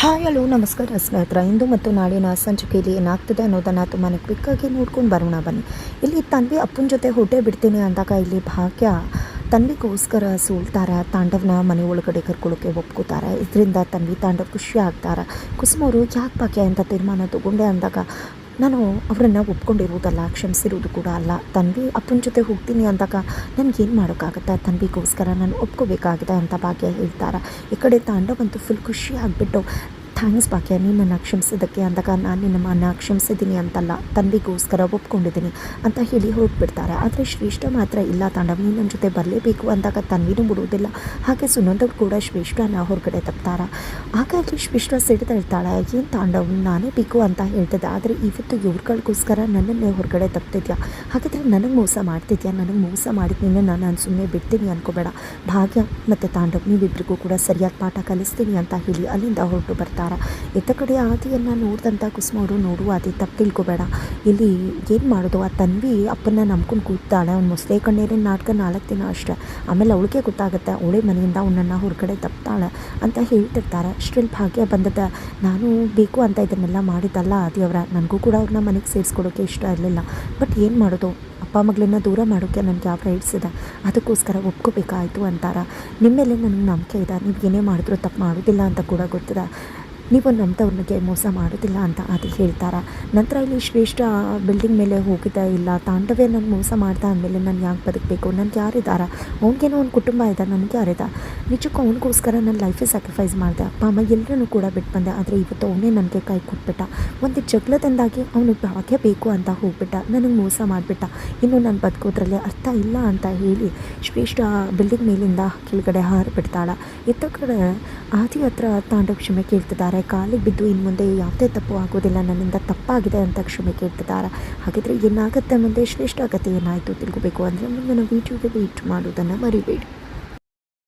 Hi hello ನಮಸ್ಕಾರ ಸ್ನೇಹಿತರ. ಇಂದು ಮತ್ತು ನಾಳಿನ ಸಂಚಿಕೆಯಲ್ಲಿ ಏನಾಗ್ತದೆ ಅನ್ನೋದನ್ನು ತುಂಬಾ ಕ್ವಿಕ್ಕಾಗಿ ನೋಡ್ಕೊಂಡು ಬರೋಣ ಬನ್ನಿ. ಇಲ್ಲಿ ತನ್ವಿ ಅಪ್ಪನ ಜೊತೆ ಹೊಟ್ಟೆ ಬಿಡ್ತೀನಿ ಅಂದಾಗ ಇಲ್ಲಿ ಭಾಗ್ಯ ತನ್ವಿಗೋಸ್ಕರ ಸೋಲ್ತಾರೆ. ತಾಂಡವ್ನ ಮನೆ ಒಳಗಡೆ ಕರ್ಕೊಳ್ಳೋಕ್ಕೆ ಒಪ್ಕೋತಾರೆ. ಇದರಿಂದ ತನ್ವಿ ತಾಂಡವ್ ಖುಷಿ ಆಗ್ತಾರೆ. ಕುಸುಮವರು ಯಾಕೆ ಭಾಗ್ಯ ಅಂತ ತೀರ್ಮಾನ ತಗೊಂಡೆ ಅಂದಾಗ ನಾನು ಅವರನ್ನು ಒಪ್ಕೊಂಡಿರೋದಲ್ಲ, ಕ್ಷಮಿಸಿರೋದು ಕೂಡ ಅಲ್ಲ. ತನ್ವಿ ಅಪ್ಪನ ಜೊತೆ ಹೋಗ್ತೀನಿ ಅಂದಾಗ ನನಗೇನು ಮಾಡೋಕ್ಕಾಗುತ್ತೆ, ತನ್ವಿಗೋಸ್ಕರ ನಾನು ಒಪ್ಕೋಬೇಕಾಗಿದೆ ಅಂತ ಭಾಗ್ಯ ಹೇಳ್ತಾರೆ. ಈ ಕಡೆ ತಾಂಡವ್ ಅಂತೂ ಫುಲ್ ಖುಷಿ ಆಗಿಬಿಟ್ಟು ಥ್ಯಾಂಕ್ಸ್ ಭಾಗ್ಯ, ನೀನು ನನ್ನ ಕ್ಷಮಿಸಿದ್ದಕ್ಕೆ ಅಂದಾಗ ನಾನು ನಿನ್ನನ್ನು ಕ್ಷಮಿಸಿದ್ದೀನಿ ಅಂತಲ್ಲ, ತನ್ವಿಗೋಸ್ಕರ ಒಪ್ಕೊಂಡಿದ್ದೀನಿ ಅಂತ ಹೇಳಿ ಹೊರಟ್ಬಿಡ್ತಾರೆ. ಆದರೆ ಶ್ರೇಷ್ಠ ಮಾತ್ರ ಇಲ್ಲ ತಾಂಡವ್, ನೀನು ನನ್ನ ಜೊತೆ ಬರಲೇಬೇಕು ಅಂದಾಗ ತನ್ವಿನೂ ಬಿಡುವುದಿಲ್ಲ. ಹಾಗೆ ಸುನಂದವ್ರು ಕೂಡ ಶ್ರೇಷ್ಠನ ಹೊರಗಡೆ ತಪ್ತಾರೆ. ಹಾಗಾಗಿ ಶ್ರೇಷ್ಠ ಸಿಡಿದಿರ್ತಾಳೆ, ಏನು ತಾಂಡವ್ ನಾನೇ ಬೇಕು ಅಂತ ಹೇಳ್ತಿದ್ದೆ, ಆದರೆ ಇವತ್ತು ಇವ್ರುಗಳಿಗೋಸ್ಕರ ನನ್ನನ್ನೇ ಹೊರಗಡೆ ತಪ್ತಿದ್ಯಾ, ಹಾಗಾದರೆ ನನಗೆ ಮೋಸ ಮಾಡ್ತಿದ್ಯಾ, ನನಗೆ ಮೋಸ ಮಾಡಿದ್ದೀನಿ, ನಾನು ಸುಮ್ಮನೆ ಬಿಡ್ತೀನಿ ಅನ್ಕೋಬೇಡ. ಭಾಗ್ಯ ಮತ್ತು ತಾಂಡವ್ ನೀವಿಬ್ಬರಿಗೂ ಕೂಡ ಸರಿಯಾದ ಪಾಠ ಕಲಿಸ್ತೀನಿ ಅಂತ ಹೇಳಿ ಅಲ್ಲಿಂದ ಹೊರಟು ಬರ್ತಾರೆ. ಇತ್ತ ಕಡೆ ಆದಿಯನ್ನು ನೋಡಿದಂಥ ಕುಸುಮವರು, ನೋಡು ಆದಿ ತಪ್ಪು ತಿಳ್ಕೊಬೇಡ, ಇಲ್ಲಿ ಏನು ಮಾಡೋದು, ಆ ತನ್ವಿ ಅಪ್ಪನ್ನ ನಂಬ್ಕೊಂಡು ಕೂತಾಳೆ, ಅವ್ನು ಮೊಸಳೆ ಕಣ್ಣೀರಿನ ನಾಟಕ 4 ದಿನ ಅಷ್ಟೇ, ಆಮೇಲೆ ಅವಳಿಗೆ ಗೊತ್ತಾಗುತ್ತೆ, ಅವಳೇ ಮನೆಯಿಂದ ಅವನನ್ನು ಹೊರಗಡೆ ತಪ್ತಾಳೆ ಅಂತ ಹೇಳ್ತಿರ್ತಾರೆ. ಅಷ್ಟರಲ್ಲಿ ಭಾಗ್ಯ ಬಂದದ, ನಾನು ಬೇಕು ಅಂತ ಇದನ್ನೆಲ್ಲ ಮಾಡಿದ್ದಲ್ಲ ಆದಿಯವರ, ನನಗೂ ಕೂಡ ಅವ್ರನ್ನ ಮನೆಗೆ ಸೇರಿಸ್ಕೊಡೋಕ್ಕೆ ಇಷ್ಟ ಇರಲಿಲ್ಲ, ಬಟ್ ಏನು ಮಾಡೋದು, ಅಪ್ಪ ಮಗಳನ್ನ ದೂರ ಮಾಡೋಕ್ಕೆ ನನಗೆ ಯಾವ ರೈಟ್ಸ್ ಇದೆ, ಅದಕ್ಕೋಸ್ಕರ ಒಪ್ಕೋಬೇಕಾಯಿತು ಅಂತಾರೆ. ನಿಮ್ಮ ಮೇಲೆ ನನಗೆ ನಂಬಿಕೆ ಇದೆ, ನೀವು ಏನೇ ಮಾಡಿದ್ರೂ ತಪ್ಪು ಮಾಡೋದಿಲ್ಲ ಅಂತ ಕೂಡ ಗೊತ್ತಿದೆ, ನೀವು ನಮ್ಮದವ್ರಿಗೆ ಮೋಸ ಮಾಡೋದಿಲ್ಲ ಅಂತ ಅದು ಹೇಳ್ತಾರೆ. ನಂತರ ಇಲ್ಲಿ ಶ್ರೇಷ್ಠ ಬಿಲ್ಡಿಂಗ್ ಮೇಲೆ ಹೋಗಿದ್ದೆ, ಇಲ್ಲ ತಾಂಡವೇ ನಾನು ಮೋಸ ಮಾಡ್ತಾ ಅಂದಮೇಲೆ ನಾನು ಯಾಕೆ ಬದುಕಬೇಕು, ನನಗೆ ಯಾರಿದ್ದಾರೆ, ಅವ್ನಿಗೇನೋ ಒಂದು ಕುಟುಂಬ ಇದೆ, ನನಗೆ ಯಾರಿದೆ, ನಿಜಕ್ಕೂ ಅವನಿಗೋಸ್ಕರ ನನ್ನ ಲೈಫೇ ಸ್ಯಾಕ್ರಿಫೈಸ್ ಮಾಡಿದೆ, ಅಪ್ಪ ಅಮ್ಮ ಎಲ್ಲರೂ ಕೂಡ ಬಿಟ್ಟು ಬಂದೆ, ಆದರೆ ಇವತ್ತು ಅವನೇ ನನಗೆ ಕೈ ಕೊಟ್ಬಿಟ್ಟ, ಒಂದು ಜಗಳದಿಂದಾಗಿ ಅವನು ಭಾಗ್ಯ ಬೇಕು ಅಂತ ಹೋಗ್ಬಿಟ್ಟ, ನನಗೆ ಮೋಸ ಮಾಡಿಬಿಟ್ಟ, ಇನ್ನು ನಾನು ಬದುಕೋದ್ರಲ್ಲೇ ಅರ್ಥ ಇಲ್ಲ ಅಂತ ಹೇಳಿ ಶ್ರೇಷ್ಠ ಬಿಲ್ಡಿಂಗ್ ಮೇಲಿಂದ ಕೆಳಗಡೆ ಹಾರಿಬಿಡ್ತಾಳೆ. ಇತ್ತ ಕಡೆ ಆದಿ ಹತ್ರ ತಾಂಡವ್ ಕ್ಷಮೆ ಕೇಳ್ತಿದ್ದಾರೆ. ಕಾಲಿಗೆ ಬಿದ್ದು ಇನ್ನು ಮುಂದೆ ಯಾವುದೇ ತಪ್ಪು ಆಗೋದಿಲ್ಲ, ನನ್ನಿಂದ ತಪ್ಪಾಗಿದೆ ಅಂತ ಕ್ಷಮೆ ಕೇಳ್ತಿದ್ದಾರೆ. ಹಾಗಿದ್ರೆ ಏನಾಗುತ್ತೆ ಮುಂದೆ, ಶ್ರೇಷ್ಠ ಕಥೆ ಏನಾಯಿತು ತಿಳ್ಕೋಬೇಕು ಅಂದರೆ ಮುಂದಿನ ವೀಡಿಯೋಗೆ ವೇಟ್ ಮಾಡೋದನ್ನು ಮರಿಬೇಡಿ.